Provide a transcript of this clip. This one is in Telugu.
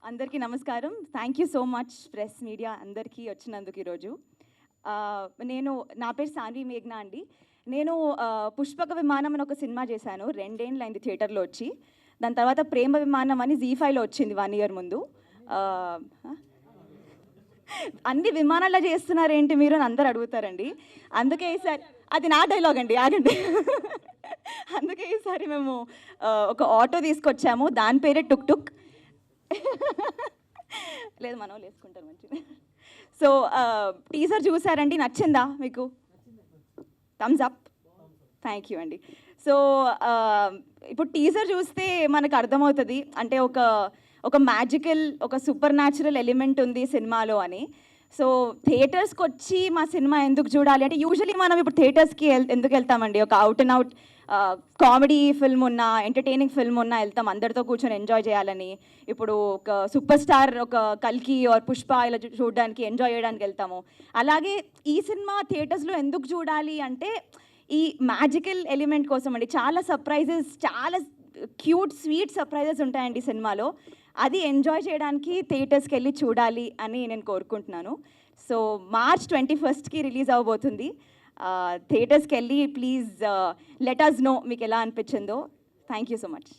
అందరికీ నమస్కారం. Thank you so much press media అందరికీ వచ్చినందుకు ఈరోజు. నా పేరు సాన్వి మేఘ్నా అండి. నేను పుష్పక విమానం అని ఒక సినిమా చేశాను. 2 ఏళ్ళైంది థియేటర్లో వచ్చి. దాని తర్వాత ప్రేమ విమానం అని జీ5లో వచ్చింది 1 ఇయర్ ముందు. అన్ని విమానాల్లో చేస్తున్నారేంటి మీరు అని అందరు అడుగుతారండి. అందుకే ఈసారి అది నా డైలాగ్ అండి, ఆగండి. అందుకే ఈసారి మేము ఒక ఆటో తీసుకొచ్చాము. దాని పేరే టుక్ టుక్. లేదు, మనం వేసుకుంటారు మంచిగా. సో టీజర్ చూసారండి, నచ్చిందా మీకు? Thumbs up. థ్యాంక్ యూ అండి. సో ఇప్పుడు టీజర్ చూస్తే మనకు అర్థమవుతుంది, అంటే ఒక మ్యాజికల్, ఒక సూపర్ న్యాచురల్ ఎలిమెంట్ ఉంది సినిమాలో అని. సో థియేటర్స్కి వచ్చి మా సినిమా ఎందుకు చూడాలి అంటే, యూజువలీ మనం ఇప్పుడు థియేటర్స్కి ఎందుకు వెళ్తామండి? ఒక out and out comedy film ఉన్నా, ఎంటర్టైనింగ్ ఫిల్మ్ ఉన్నా వెళ్తాం అందరితో కూర్చొని ఎంజాయ్ చేయాలని. ఇప్పుడు ఒక సూపర్ స్టార్, ఒక కల్కి ఆర్ పుష్ప ఇలా చూడడానికి, ఎంజాయ్ చేయడానికి వెళ్తాము. అలాగే ఈ సినిమా థియేటర్స్లో ఎందుకు చూడాలి అంటే, ఈ మ్యాజికల్ ఎలిమెంట్ కోసం అండి. చాలా సర్ప్రైజెస్, చాలా క్యూట్ స్వీట్ సర్ప్రైజెస్ ఉంటాయండి సినిమాలో. అది ఎంజాయ్ చేయడానికి థియేటర్స్కి వెళ్ళి చూడాలి అని నేను కోరుకుంటున్నాను. సో March 21కి రిలీజ్ అవ్వబోతుంది. థియేటర్స్కి వెళ్ళి ప్లీజ్ లెట్ అస్ నో మీకు ఎలా అనిపించిందో. Thank you so much.